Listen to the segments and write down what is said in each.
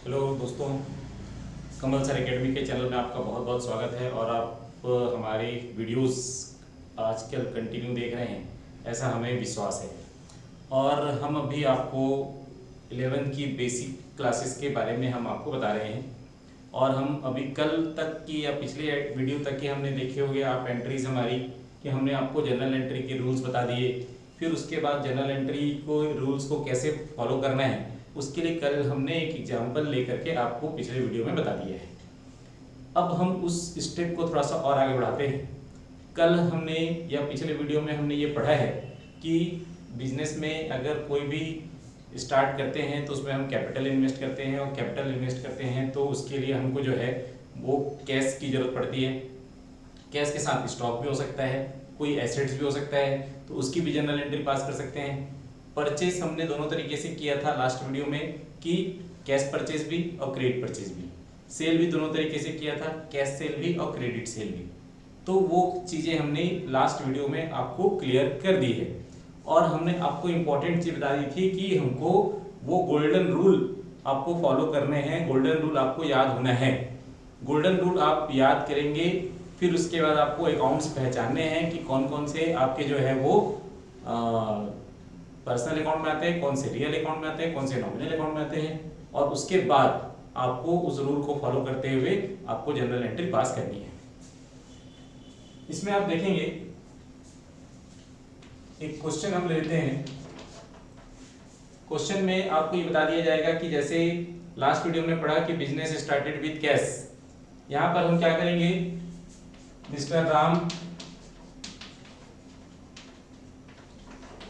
Hello दोस्तों, कमल sir academy के channel में आपका बहुत बहुत स्वागत है। और आप हमारे वीडियोस आजकल कंटिन्यू देख रहे हैं ऐसा हमें विश्वास है। और हम अभी आपको 11th की बेसिक क्लासेस के बारे में हम आपको बता रहे हैं। और हम अभी कल तक की या पिछले वीडियो तक की हमने देखे होंगे आप एंट्रीज हमारी, कि हमने आपको जनरल एंट्री के रूल्स बता दिए। फिर उसके बाद जनरल एंट्री को रूल्स को कैसे फॉलो करना है उसके लिए कल हमने एक एग्जाम्पल लेकर के आपको पिछले वीडियो में बता दिया है। अब हम उस स्टेप को थोड़ा सा और आगे बढ़ाते हैं। कल हमने या पिछले वीडियो में हमने ये पढ़ा है कि बिजनेस में अगर कोई भी स्टार्ट करते हैं तो उसमें हम कैपिटल इन्वेस्ट करते हैं, और कैपिटल इन्वेस्ट करते हैं तो उसके लिए हमको जो है वो कैश की ज़रूरत पड़ती है। कैश के साथ स्टॉक भी हो सकता है, कोई एसेट्स भी हो सकता है, तो उसकी भी जनरल एंट्री पास कर सकते हैं। परचेज हमने दोनों तरीके से किया था लास्ट वीडियो में, कि कैश परचेज भी और क्रेडिट परचेज भी। सेल भी दोनों तरीके से किया था, कैश सेल भी और क्रेडिट सेल भी। तो वो चीज़ें हमने लास्ट वीडियो में आपको क्लियर कर दी है। और हमने आपको इम्पोर्टेंट चीज़ बता दी थी कि हमको वो गोल्डन रूल आपको फॉलो करने हैं, गोल्डन रूल आपको याद होना है। गोल्डन रूल आप याद करेंगे, फिर उसके बाद आपको अकाउंट्स पहचानने हैं कि कौन कौन से आपके जो है वो पर्सनल अकाउंट में आते हैं, कौन से रियल अकाउंट में आते हैं, कौन से नॉमिनल अकाउंट में आते हैं। और उसके बाद आपको उस रूल को फॉलो करते हुए आपको जनरल एंट्री पास करनी है। इसमें आप देखेंगे एक क्वेश्चन हम लेते हैं। क्वेश्चन में आपको ये बता दिया जाएगा कि जैसे लास्ट वीडियो में पढ़ा कि बिजनेस स्टार्टेड विद कैश। यहां पर हम क्या करेंगे, mister Ram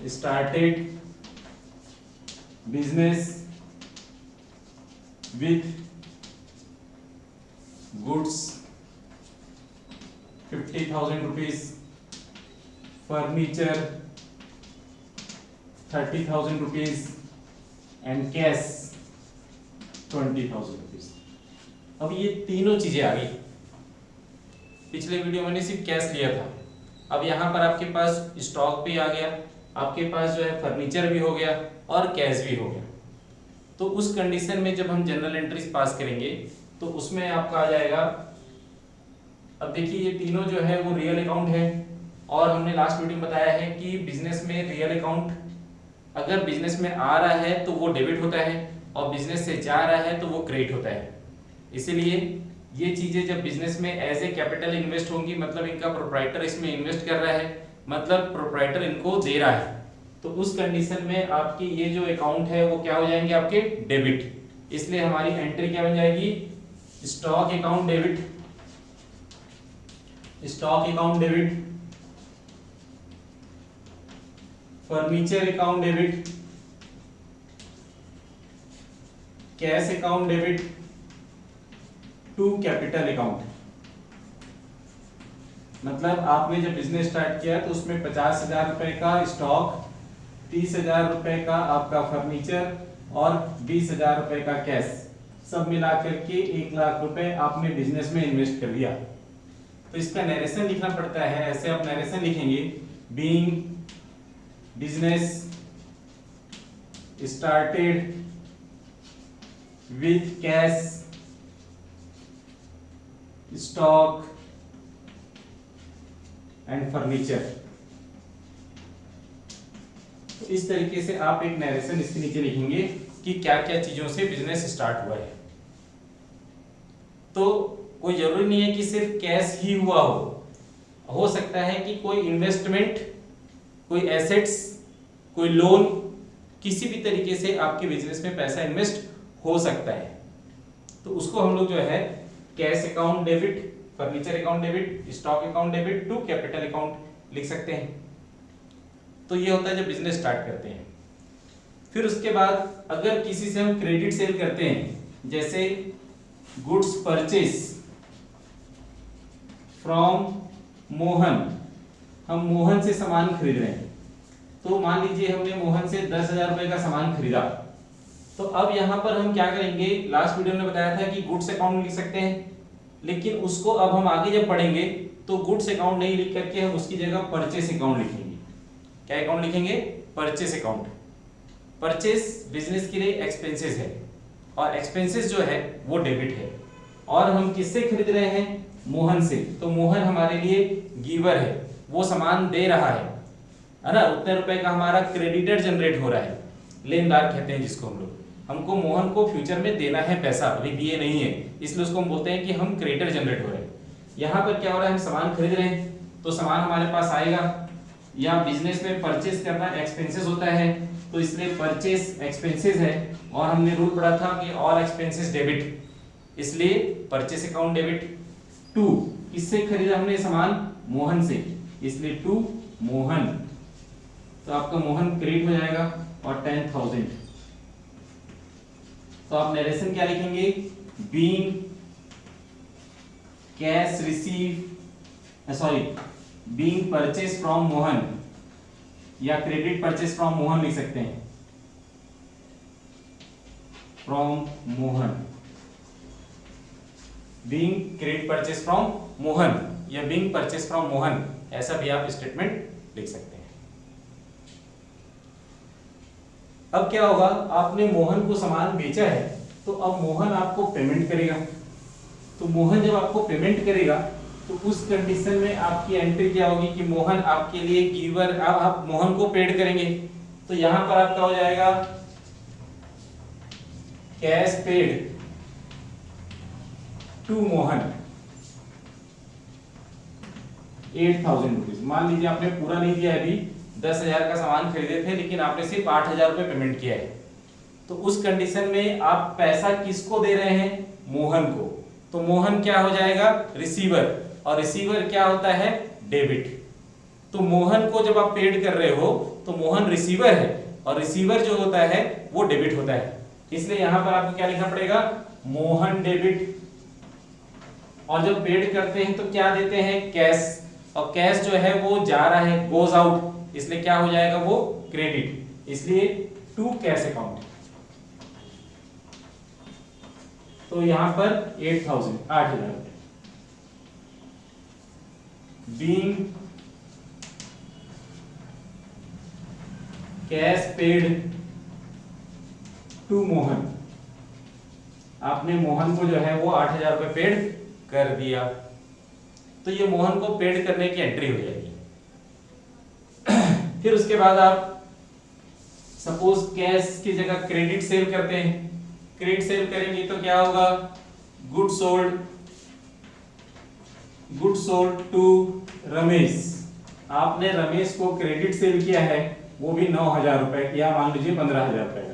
started business with goods 50,000 rupees, furniture 30,000 rupees and cash 20,000 rupees। अब ये तीनों चीजें आ गई। पिछले वीडियो में सिर्फ कैश लिया था, अब यहाँ पर आपके पास स्टॉक भी आ गया, आपके पास जो है फर्नीचर भी हो गया और कैश भी हो गया। तो उस कंडीशन में जब हम जनरल एंट्रीज पास करेंगे तो उसमें आपका आ जाएगा। अब देखिए ये तीनों जो है वो रियल अकाउंट है, और हमने लास्ट वीडियो में बताया है कि बिजनेस में रियल अकाउंट अगर बिजनेस में आ रहा है तो वो डेबिट होता है, और बिजनेस से जा रहा है तो वो क्रेडिट होता है। इसीलिए ये चीजें जब बिजनेस में एज ए कैपिटल इन्वेस्ट होंगी, मतलब इनका प्रोप्राइटर इसमें इन्वेस्ट कर रहा है, मतलब प्रोप्राइटर इनको दे रहा है, तो उस कंडीशन में आपकी ये जो अकाउंट है वो क्या हो जाएंगे, आपके डेबिट। इसलिए हमारी एंट्री क्या बन जाएगी, stock account debit, stock account debit, furniture account debit, cash account debit to capital account. मतलब आपने जब बिजनेस स्टार्ट किया तो उसमें 50,000 रुपए का स्टॉक, 30,000 रुपए का आपका फर्नीचर और 20,000 रुपए का कैश, सब मिलाकर के 1,00,000 रुपए आपने बिजनेस में इन्वेस्ट कर दिया। तो इसका नरेशन लिखना पड़ता है, ऐसे आप नरेशन लिखेंगे, being business started with cash, stock and furniture. तो इस तरीके से आप एक नरेशन इसके नीचे लिखेंगे कि क्या क्या चीजों से बिजनेस स्टार्ट हुआ है। तो कोई जरूरी नहीं है कि सिर्फ कैश ही हुआ हो सकता है कि कोई इन्वेस्टमेंट, कोई एसेट्स, कोई लोन, किसी भी तरीके से आपके बिजनेस में पैसा इन्वेस्ट हो सकता है। तो उसको हम लोग जो है cash account debit, furniture account debit, stock account debit to capital account लिख सकते हैं। तो ये होता है जब बिजनेस स्टार्ट करते हैं। फिर उसके बाद अगर किसी से हम क्रेडिट सेल करते हैं, जैसे गुड्स परचेज फ्रॉम मोहन, हम मोहन से सामान खरीद रहे हैं, तो मान लीजिए हमने मोहन से 10,000 रुपए का सामान खरीदा। तो अब यहां पर हम क्या करेंगे, लास्ट वीडियो में बताया था कि गुड्स अकाउंट लिख सकते हैं, लेकिन उसको अब हम आगे जब पढ़ेंगे तो गुड्स अकाउंट नहीं लिख करके हम उसकी जगह परचेस अकाउंट लिखेंगे। क्या अकाउंट लिखेंगे, परचेस अकाउंट। परचेस बिजनेस के लिए एक्सपेंसेस है, और एक्सपेंसेस जो है वो डेबिट है। और हम किससे खरीद रहे हैं? मोहन से। तो मोहन हमारे लिए गिवर है, वो सामान दे रहा है ना। उतने रुपए का हमारा क्रेडिटर जनरेट हो रहा है, लेनदार कहते हैं जिसको हम लोग। हमको मोहन को फ्यूचर में देना है पैसा, अभी दिए नहीं है, इसलिए उसको हम बोलते हैं कि हम क्रेडिटर जनरेट हो रहे हैं। यहाँ पर क्या हो रहा है, हम सामान खरीद रहे हैं, तो सामान हमारे पास आएगा, या बिजनेस में परचेस करना एक्सपेंसेस होता है, तो इसलिए परचेस एक्सपेंसेस है। और हमने रूल पढ़ा था कि ऑल एक्सपेंसेस डेबिट, इसलिए परचेस अकाउंट डेबिट। टू, किससे खरीदा हमने सामान? मोहन से, इसलिए टू मोहन, तो आपका मोहन क्रेडिट हो जाएगा। और 10,000, तो आप नरेशन क्या लिखेंगे? Being cash receive, sorry, being purchase from Mohan, या क्रेडिट परचेस फ्रॉम मोहन लिख सकते हैं, from Mohan, being credit purchase from Mohan या बीइंग परचेस फ्रॉम मोहन, ऐसा भी आप स्टेटमेंट लिख सकते हैं। अब क्या होगा, आपने मोहन को सामान बेचा है, तो अब मोहन आपको पेमेंट करेगा। तो मोहन जब आपको पेमेंट करेगा, तो उस कंडीशन में आपकी एंट्री क्या होगी कि मोहन आपके लिए गिवर, अब आप मोहन को पेड करेंगे, तो यहां पर आपका हो जाएगा cash paid to Mohan 8,000 rupees. मान लीजिए आपने पूरा नहीं दिया, अभी 10,000 का सामान खरीदे थे, लेकिन आपने सिर्फ 8,000 रुपए पेमेंट किया है, तो उस कंडीशन में आप पैसा किसको दे रहे हैं? मोहन को। तो मोहन क्या हो जाएगा? रिसीवर, और रिसीवर क्या होता है? डेबिट। तो मोहन को जब आप पेड कर रहे हो, तो मोहन रिसीवर है, और रिसीवर जो होता है वो डेबिट होता है, इसलिए यहां पर आपको क्या लिखना पड़ेगा? मोहन डेबिट। और जब पेड करते हैं तो क्या देते हैं? कैश, और कैश जो है वो जा रहा है, गोज आउट, इसलिए क्या हो जाएगा? वो क्रेडिट, इसलिए टू कैश अकाउंट। तो यहां पर 8,000 being cash paid to Mohan, आपने मोहन को जो है वो 8,000 रुपए पेड कर दिया, तो ये मोहन को पेड करने की एंट्री हो जाएगी। फिर उसके बाद आप सपोज कैश की जगह क्रेडिट सेल करते हैं, क्रेडिट सेल करेंगे तो क्या होगा? गुड सोल्ड टू रमेश, आपने रमेश को क्रेडिट सेल किया है, वो भी 9,000 रुपए किया, मान लीजिए 15,000 रुपए का।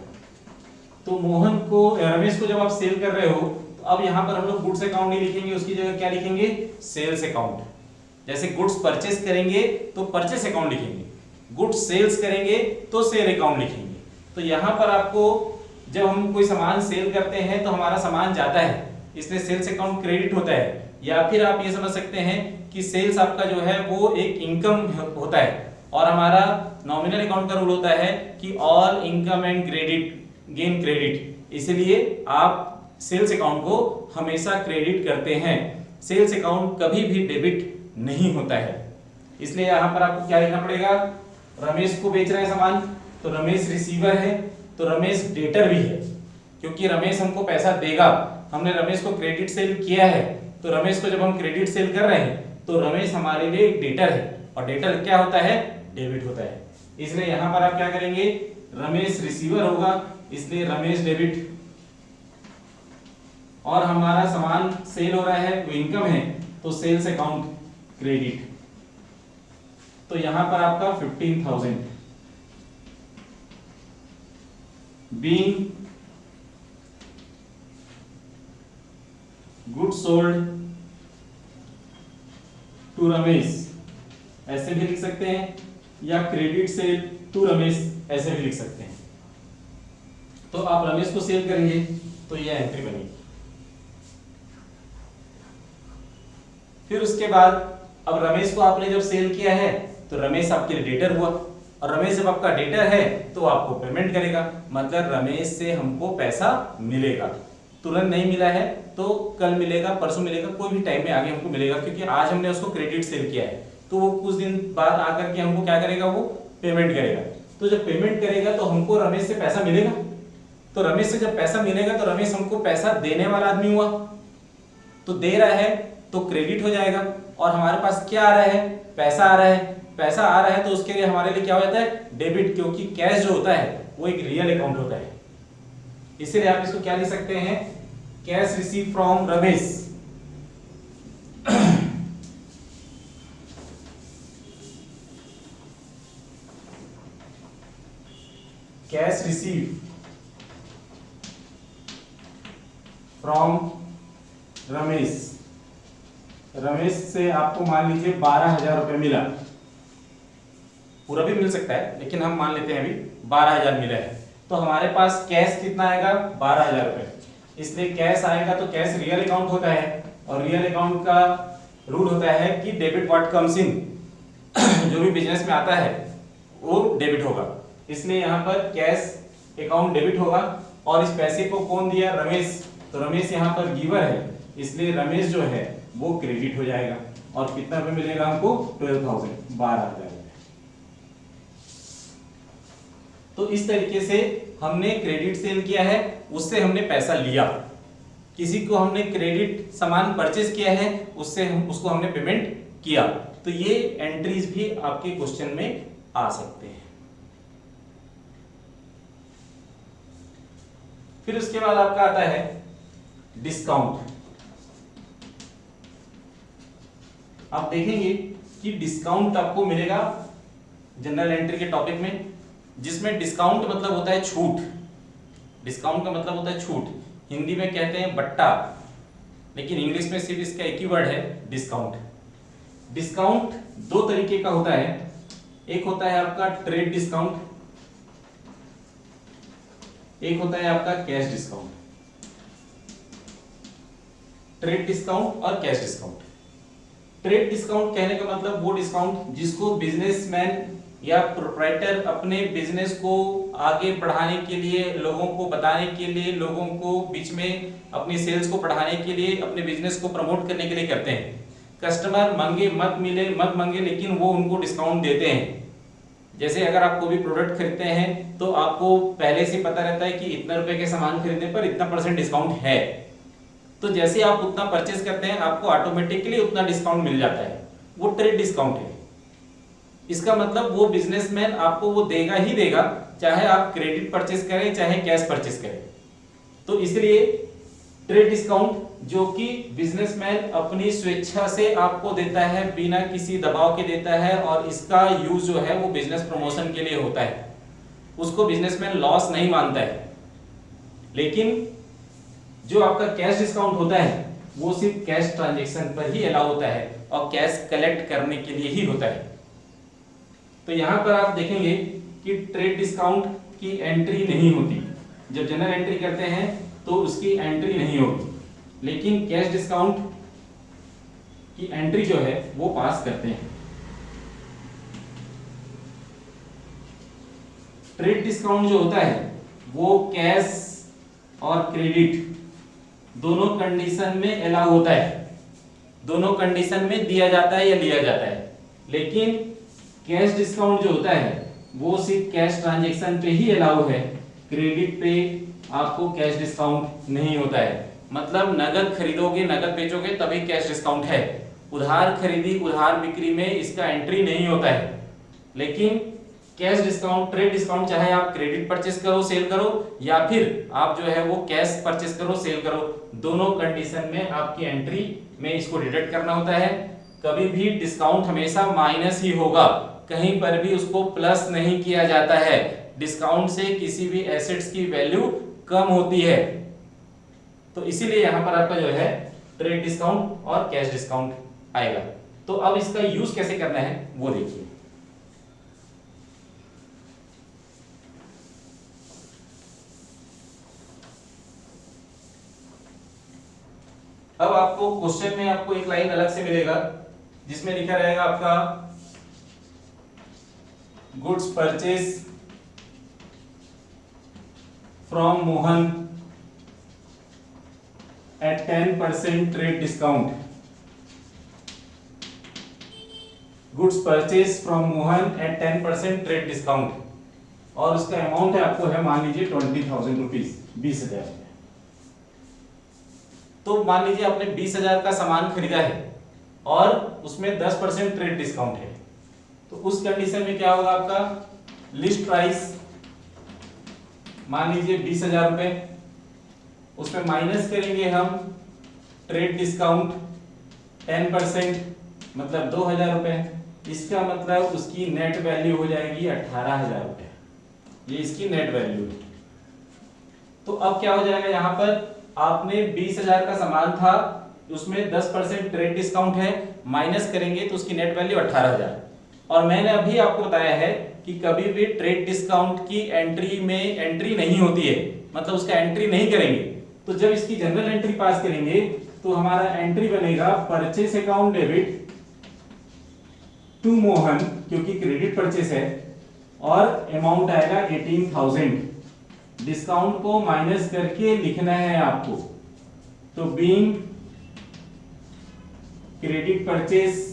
तो मोहन को, रमेश को जब आप सेल कर रहे हो, तो अब यहां पर हम लोग गुड्स अकाउंट नहीं लिखेंगे, उसकी जगह क्या लिखेंगे? Sales account. जैसे गुड्स परचेस करेंगे तो परचेस अकाउंट लिखेंगे, गुड्स सेल्स करेंगे तो सेल अकाउंट लिखेंगे। तो यहां पर आपको जब हम कोई सामान सेल करते हैं तो हमारा सामान जाता है, इसलिए सेल्स अकाउंट क्रेडिट होता है। या फिर आप ये समझ सकते हैं कि सेल्स आपका जो है वो एक इनकम होता है, और हमारा नॉमिनल अकाउंट का रूल होता है कि all income and credit gain credit, इसलिए आप सेल्स अकाउंट को हमेशा क्रेडिट करते हैं, सेल्स अकाउंट कभी भी डेबिट नहीं होता है। इसलिए यहां पर आपको क्या लिखना पड़ेगा? रमेश को बेच रहे हैं सामान, तो रमेश रिसीवर है, तो रमेश डेटर भी है, क्योंकि रमेश हमको पैसा देगा। हमने रमेश को क्रेडिट सेल किया है, तो रमेश को जब हम क्रेडिट सेल कर रहे हैं तो रमेश हमारे लिए एक डेटर है, और डेटर क्या होता है? डेबिट होता है। इसलिए यहां पर आप क्या करेंगे? रमेश रिसीवर होगा, इसलिए रमेश डेबिट, और हमारा सामान सेल हो रहा है, वो इनकम है, तो सेल्स अकाउंट क्रेडिट। तो यहां पर आपका 15,000 being good sold to Ramesh, ऐसे भी लिख सकते हैं, या क्रेडिट सेल टू रमेश, ऐसे भी लिख सकते हैं। तो आप रमेश को सेल करेंगे तो यह एंट्री बनेगी। फिर उसके बाद अब रमेश को आपने जब सेल किया है तो रमेश आपके लिए डेटर हुआ, और रमेश जब आपका डेटर है तो आपको पेमेंट करेगा, मतलब रमेश से हमको पैसा मिलेगा। तुरंत नहीं मिला है तो कल मिलेगा, परसों मिलेगा, कोई भी टाइम में आगे हमको मिलेगा, क्योंकि आज हमने उसको क्रेडिट सेल किया है, तो वो कुछ दिन बाद आकर के हमको क्या करेगा? वो पेमेंट करेगा। तो जब पेमेंट करेगा तो हमको रमेश से पैसा मिलेगा, तो रमेश से जब पैसा मिलेगा तो रमेश हमको पैसा देने वाला आदमी हुआ, तो दे रहा है तो क्रेडिट हो जाएगा। और हमारे पास क्या आ रहा है, पैसा आ रहा है। पैसा आ रहा है तो उसके लिए हमारे लिए क्या हो जाता है, डेबिट, क्योंकि कैश जो होता है वो एक रियल अकाउंट होता है। इसलिए आप इसको क्या लिख सकते हैं, cash receive from Ramesh. Cash receive from Ramesh. Ramesh से आपको मान लीजिए 12,000 रुपये मिला, पूरा भी मिल सकता है लेकिन हम मान लेते हैं अभी 12,000 मिला है। तो हमारे पास कैश कितना आएगा, 12,000 रुपये। इसलिए कैश आएगा तो कैश रियल अकाउंट होता है, और रियल अकाउंट का रूल होता है कि डेबिट व्हाट कम्स इन। जो भी बिजनेस में आता है वो डेबिट होगा, इसलिए यहाँ पर कैश अकाउंट डेबिट होगा। और इस पैसे को कौन दिया, रमेश, तो रमेश यहाँ पर गिवर है, इसलिए रमेश जो है वो क्रेडिट हो जाएगा। और कितना रुपए मिलेगा हमको, 12,000, 12,000। तो इस तरीके से हमने क्रेडिट सेल किया है, उससे हमने पैसा लिया। किसी को हमने क्रेडिट सामान परचेज किया है, उससे उसको हमने पेमेंट किया। तो ये एंट्रीज भी आपके क्वेश्चन में आ सकते हैं। फिर उसके बाद आपका आता है डिस्काउंट। आप देखेंगे कि डिस्काउंट आपको मिलेगा जनरल एंट्री के टॉपिक में, जिसमें डिस्काउंट मतलब होता है छूट। डिस्काउंट का मतलब होता है छूट, हिंदी में कहते हैं बट्टा, लेकिन इंग्लिश में सिर्फ इसका एक ही वर्ड है, डिस्काउंट। डिस्काउंट दो तरीके का होता है, एक होता है आपका ट्रेड डिस्काउंट, एक होता है आपका कैश डिस्काउंट। ट्रेड डिस्काउंट और कैश डिस्काउंट। ट्रेड डिस्काउंट कहने का मतलब वो डिस्काउंट जिसको बिजनेसमैन या प्रोप्राइटर अपने बिजनेस को आगे बढ़ाने के लिए, लोगों को बताने के लिए, लोगों को बीच में अपनी सेल्स को बढ़ाने के लिए, अपने बिजनेस को प्रमोट करने के लिए करते हैं। कस्टमर मांगे मत मिले मत मांगे, लेकिन वो उनको डिस्काउंट देते हैं। जैसे अगर आप कोई भी प्रोडक्ट खरीदते हैं तो आपको पहले से पता रहता है कि इतना रुपए के सामान खरीदने पर इतना % डिस्काउंट है, तो जैसे आप उतना परचेज करते हैं आपको ऑटोमेटिकली उतना डिस्काउंट मिल जाता है। वो ट्रेड डिस्काउंट है। इसका मतलब वो बिजनेसमैन आपको वो देगा ही देगा, चाहे आप क्रेडिट परचेज करें चाहे कैश परचेज करें। तो इसलिए ट्रेड डिस्काउंट जो कि बिजनेसमैन अपनी स्वेच्छा से आपको देता है, बिना किसी दबाव के देता है, और इसका यूज जो है वो बिजनेस प्रमोशन के लिए होता है। उसको बिजनेसमैन लॉस नहीं मानता है। लेकिन जो आपका कैश डिस्काउंट होता है वो सिर्फ कैश ट्रांजैक्शन पर ही अलाउ होता है और कैश कलेक्ट करने के लिए ही होता है। तो यहां पर आप देखेंगे कि ट्रेड डिस्काउंट की एंट्री नहीं होती। जब जनरल एंट्री करते हैं तो उसकी एंट्री नहीं होगी, लेकिन कैश डिस्काउंट की एंट्री जो है वो पास करते हैं। ट्रेड डिस्काउंट जो होता है वो कैश और क्रेडिट दोनों कंडीशन में अलाउ होता है, दोनों कंडीशन में दिया जाता है या लिया जाता है। लेकिन कैश डिस्काउंट जो होता है वो सिर्फ कैश ट्रांजैक्शन पे ही अलाउ है, क्रेडिट पे आपको कैश डिस्काउंट नहीं होता है। मतलब नगद खरीदोगे नगद बेचोगे तभी कैश डिस्काउंट है, उधार खरीदी उधार बिक्री में इसका एंट्री नहीं होता है। लेकिन कैश डिस्काउंट, ट्रेड डिस्काउंट, चाहे आप क्रेडिट परचेस करो सेल करो या फिर आप जो है वो कैश परचेस करो सेल करो, दोनों कंडीशन में आपकी एंट्री में इसको डिडक्ट करना होता है। कभी भी डिस्काउंट हमेशा माइनस ही होगा, कहीं पर भी उसको प्लस नहीं किया जाता है। डिस्काउंट से किसी भी एसेट्स की वैल्यू कम होती है। तो इसीलिए यहां पर आपका जो है ट्रेड डिस्काउंट और कैश डिस्काउंट आएगा। तो अब इसका यूज कैसे करना है वो देखिए। अब आपको क्वेश्चन में आपको एक लाइन अलग से मिलेगा जिसमें लिखा रहेगा आपका goods purchase from Mohan at 10% trade discount. Goods purchase from Mohan at 10% trade discount, और उसका अमाउंट है आपको है मान लीजिए 20,000 रुपीज। 20,000 रुपये। तो मान लीजिए आपने 20,000 का सामान खरीदा है और उसमें 10% ट्रेड डिस्काउंट है, तो उस कंडीशन में क्या होगा आपका लिस्ट प्राइस मान लीजिए 20,000 रुपये, उसमें माइनस करेंगे हम ट्रेड डिस्काउंट 10% मतलब 2,000 रुपये। इसका मतलब उसकी नेट वैल्यू हो जाएगी 18,000 रुपये, ये इसकी नेट वैल्यू है। तो अब क्या हो जाएगा, यहाँ पर आपने 20,000 का सामान था, उसमें 10% ट्रेड डिस्काउंट है, माइनस करेंगे तो उसकी नेट वैल्यू 18,000। और मैंने अभी आपको बताया है कि कभी भी ट्रेड डिस्काउंट की एंट्री में एंट्री नहीं होती है, मतलब उसका एंट्री नहीं करेंगे। तो जब इसकी जनरल एंट्री पास करेंगे तो हमारा एंट्री बनेगा purchase account debit to Mohan, क्योंकि क्रेडिट परचेस है, और अमाउंट आएगा 18,000। डिस्काउंट को माइनस करके लिखना है आपको। तो being credit purchase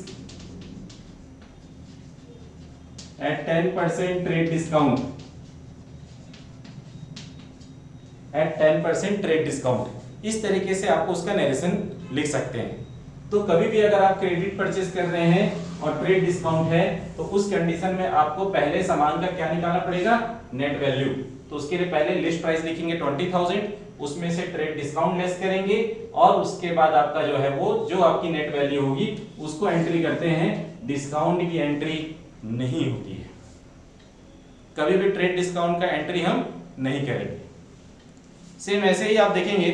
at 10% trade discount, at 10% trade discount, इस तरीके से आपको उसका नरेशन लिख सकते हैं। तो कभी भी अगर आप क्रेडिट परचेस कर रहे हैं और ट्रेड डिस्काउंट है तो उस कंडीशन में आपको पहले सामान का क्या निकालना पड़ेगा, नेट वैल्यू। तो उसके लिए पहले लिस्ट प्राइस लिखेंगे 20,000, उसमें से ट्रेड डिस्काउंट लेस करेंगे और उसके बाद आपका जो है वो जो आपकी नेट वैल्यू होगी उसको एंट्री करते हैं। डिस्काउंट की एंट्री नहीं होती है, कभी भी ट्रेड डिस्काउंट का एंट्री हम नहीं करेंगे। सेम ऐसे ही आप देखेंगे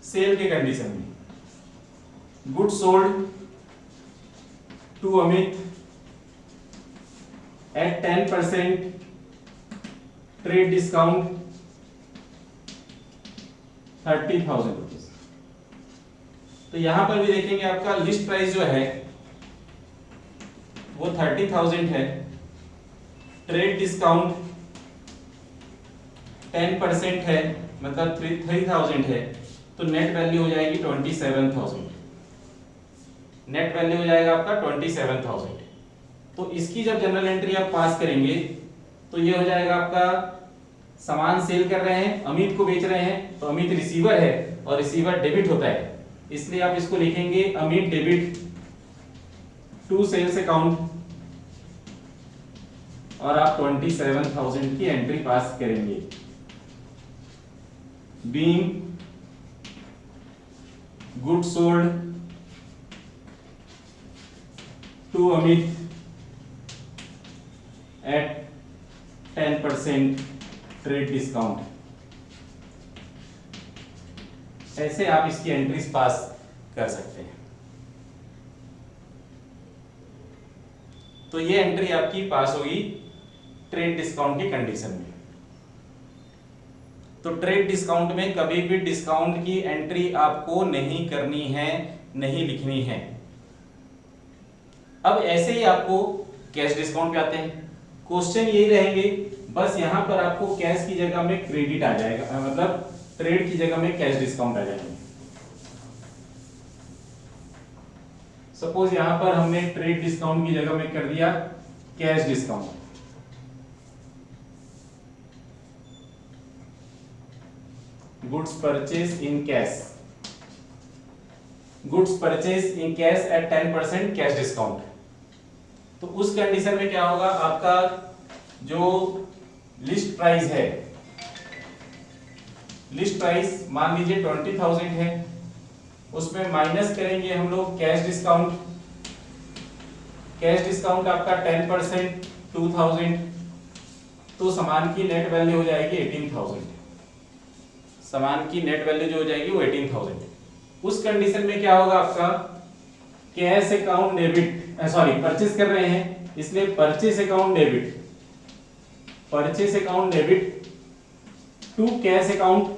सेल के कंडीशन में, good sold to Amit at 10% trade discount 30,000 rupees. तो यहां पर भी देखेंगे आपका लिस्ट प्राइस जो है वो 30,000 है, ट्रेड डिस्काउंट 10% है मतलब 3,000 है, तो नेट वैल्यू हो जाएगी 27,000। नेट वैल्यू हो जाएगा आपका 27,000। तो इसकी जब जनरल एंट्री आप पास करेंगे तो ये हो जाएगा आपका सामान सेल कर रहे हैं, अमित को बेच रहे हैं, तो अमित रिसीवर है और रिसीवर डेबिट होता है, इसलिए आप इसको लिखेंगे Amit debit to sales account और आप 27,000 की एंट्री पास करेंगे। Being good sold to Amit at 10% trade discount. ऐसे आप इसकी एंट्रीज पास कर सकते हैं। तो ये एंट्री आपकी पास होगी ट्रेड डिस्काउंट की कंडीशन में। तो ट्रेड डिस्काउंट में कभी भी डिस्काउंट की एंट्री आपको नहीं करनी है, नहीं लिखनी है। अब ऐसे ही आपको कैश डिस्काउंट पे आते हैं। क्वेश्चन यही रहेंगे, बस यहां पर आपको कैश की जगह में क्रेडिट आ जाएगा, मतलब ट्रेड की जगह में कैश डिस्काउंट आ जाएगा। सपोज यहां पर हमने ट्रेड डिस्काउंट की जगह में कर दिया cash discount. Goods purchase in cash, goods purchase in cash at 10% cash discount. तो उस कंडीशन में क्या होगा, आपका जो लिस्ट प्राइस है, लिस्ट प्राइस मान लीजिए 20,000 है, उसमें माइनस करेंगे हम लोग कैश डिस्काउंट। कैश डिस्काउंट आपका 10% 2,000, तो सामान की नेट वैल्यू हो जाएगी 18,000। सामान की नेट वैल्यू जो हो जाएगी वो 18,000। उस कंडीशन में क्या होगा आपका cash account debit, sorry purchase कर रहे हैं इसलिए purchase account debit, purchase account debit to cash account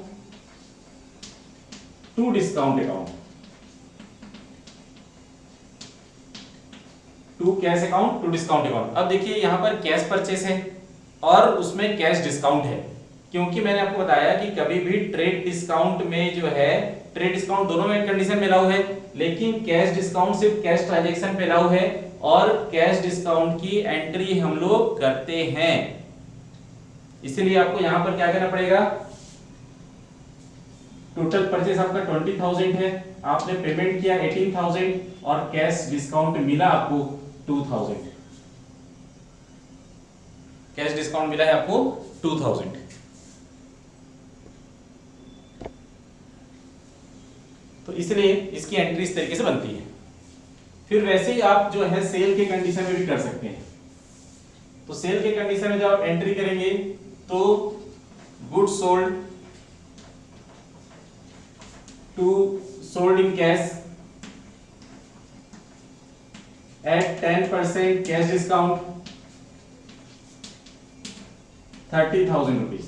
to discount account, to cash account to discount account. अब देखिए यहां पर कैश परचेस है और उसमें कैश डिस्काउंट है, क्योंकि मैंने आपको बताया कि कभी भी ट्रेड डिस्काउंट में जो है, ट्रेड डिस्काउंट दोनों में कंडीशन में लागू है, लेकिन कैश डिस्काउंट सिर्फ कैश ट्रांजैक्शन पे लागू है और कैश डिस्काउंट की एंट्री हम लोग करते हैं। इसीलिए आपको यहां पर क्या करना पड़ेगा, टोटल परचेस आपका 20,000 है, आपने पेमेंट किया 18,000 और कैश डिस्काउंट मिला आपको 2,000, कैश डिस्काउंट मिला है आपको 2,000। तो इसलिए इसकी एंट्री इस तरीके से बनती है। फिर वैसे ही आप जो है सेल के कंडीशन में भी कर सकते हैं। तो सेल के कंडीशन में जब आप एंट्री करेंगे तो goods sold to sold in cash at 10% cash discount 30,000 rupees.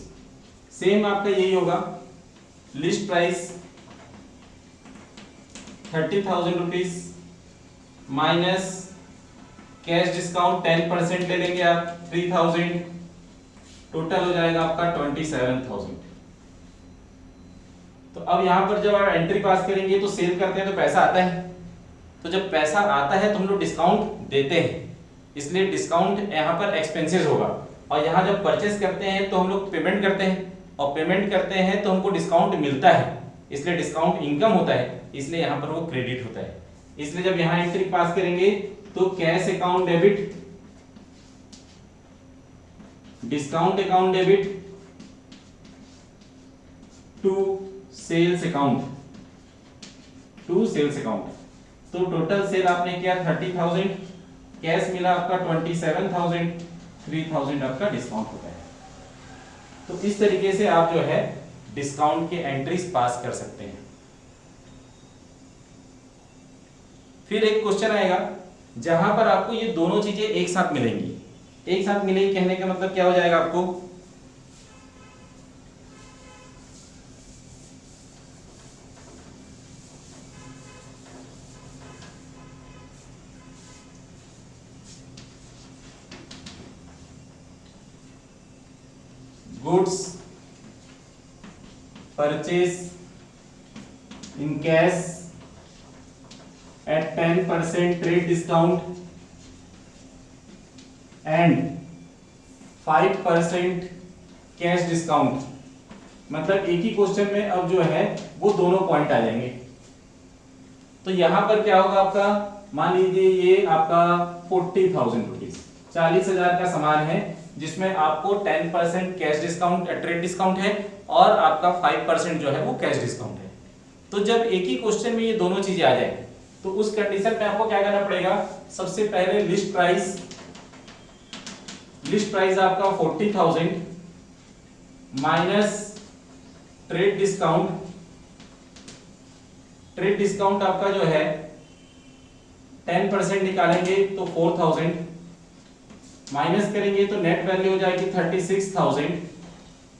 Same आपका यही होगा, list price 30,000 rupees minus cash discount 10% ले लेंगे आप 3,000, टोटल हो जाएगा आपका 27,000। तो अब यहां पर जब आप एंट्री पास करेंगे तो सेल करते हैं तो पैसा आता है, तो जब पैसा आता है तो हम लोग डिस्काउंट देते हैं, इसलिए डिस्काउंट यहाँ पर एक्सपेंसेस होगा। और यहाँ जब परचेस करते हैं तो हम लोग पेमेंट करते हैं, और पेमेंट करते हैं तो हमको डिस्काउंट मिलता है, इसलिए डिस्काउंट इनकम होता है, इसलिए यहाँ पर वो क्रेडिट होता है। इसलिए जब यहाँ एंट्री पास करेंगे तो cash account debit, discount account debit to sales account, to sales account. तो टोटल सेल आपने किया 30,000, कैश मिला आपका 27,000, 3,000 आपका डिस्काउंट होता है। तो इस तरीके से आप जो है डिस्काउंट के एंट्रीज पास कर सकते हैं। फिर एक क्वेश्चन आएगा जहां पर आपको ये दोनों चीजें एक साथ मिलेंगी। एक साथ मिलेगी कहने का मतलब क्या हो जाएगा आपको, goods purchase in cash at 10% trade discount and 5% cash discount. मतलब एक ही क्वेश्चन में अब जो है वो दोनों पॉइंट आ जाएंगे। तो यहां पर क्या होगा आपका, मान लीजिए ये आपका 40,000 रुपीज, 40,000 का सामान है जिसमें आपको 10% कैश डिस्काउंट ट्रेड डिस्काउंट है और आपका 5% जो है वो कैश डिस्काउंट है। तो जब एक ही क्वेश्चन में ये दोनों चीजें आ जाए तो उस कंडीशन में आपको क्या करना पड़ेगा, सबसे पहले लिस्ट प्राइस आपका 40,000 माइनस ट्रेड डिस्काउंट आपका जो है 10% निकालेंगे तो 4,000 माइनस करेंगे तो नेट वैल्यू हो जाएगी 36,000,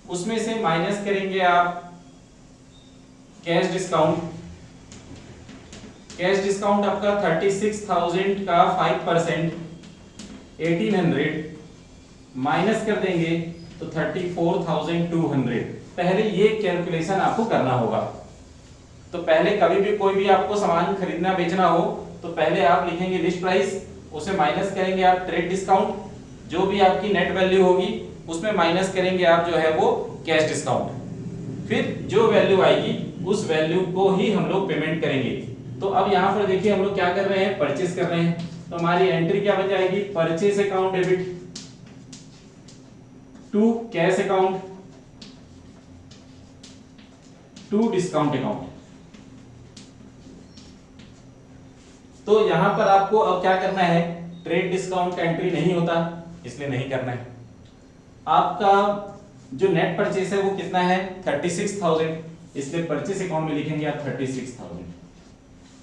उसमें से माइनस करेंगे आप कैश डिस्काउंट आपका 36,000 का 5% 1,800 माइनस कर देंगे तो 34,200। पहले ये कैलकुलेशन आपको करना होगा। तो पहले कभी भी कोई भी आपको सामान खरीदना बेचना हो तो पहले आप लिखेंगे लिस्ट प्राइस, उसे माइनस करेंगे आप ट्रेड डिस्काउंट, जो भी आपकी नेट वैल्यू होगी उसमें माइनस करेंगे आप जो है वो कैश डिस्काउंट, फिर जो वैल्यू आएगी उस वैल्यू को ही हम लोग पेमेंट करेंगे। तो अब यहाँ पर देखिए हम लोग क्या कर रहे हैं, परचेस कर रहे हैं, तो हमारी एंट्री क्या बन जाएगी, purchase account debit to cash account to discount account. तो यहां पर आपको अब क्या करना है, ट्रेड डिस्काउंट का एंट्री नहीं होता इसलिए नहीं करना है। आपका जो नेट परचेस है वो कितना है 36,000, इसलिए परचेस अकाउंट में लिखेंगे आप 36,000।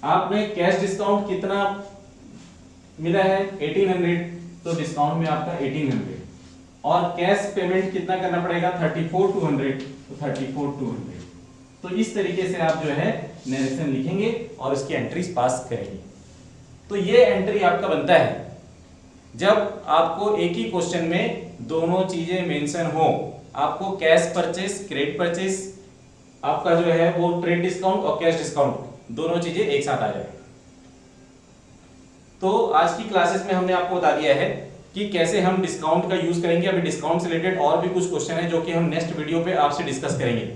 आपने कैश डिस्काउंट कितना मिला है 1,800, तो डिस्काउंट में आपका 1,800 और कैश पेमेंट कितना करना पड़ेगा 34,200, तो 34,200। तो इस तरीके से आप जो है नरेशन लिखेंगे और इसकी एंट्रीज पास करेंगे। तो ये एंट्री आपका बनता है जब आपको एक ही क्वेश्चन में दोनों चीजें मेंशन हो, आपको कैश परचेस क्रेडिट परचेस आपका जो है वो ट्रेड डिस्काउंट और कैश डिस्काउंट दोनों चीजें एक साथ आ जाए। तो आज की क्लासेस में हमने आपको बता दिया है कि कैसे हम डिस्काउंट का यूज करेंगे। अभी डिस्काउंट से रिलेटेड और भी कुछ क्वेश्चन है जो कि हम नेक्स्ट वीडियो पे आपसे डिस्कस करेंगे।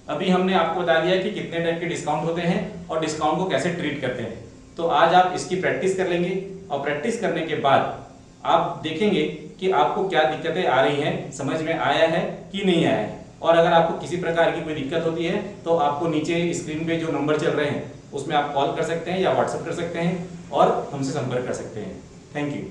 अभी हमने आपको बता दिया कि कितने टाइप के डिस्काउंट होते हैं और डिस्काउंट को कैसे ट्रीट करते हैं। तो आज आप इसकी प्रैक्टिस कर लेंगे और प्रैक्टिस करने के बाद आप देखेंगे कि आपको क्या दिक्कतें आ रही हैं, समझ में आया है कि नहीं आया है। और अगर आपको किसी प्रकार की कोई दिक्कत होती है तो आपको नीचे स्क्रीन पे जो नंबर चल रहे हैं उसमें आप कॉल कर सकते हैं या व्हाट्सएप कर सकते हैं और हमसे संपर्क कर सकते हैं। Thank you.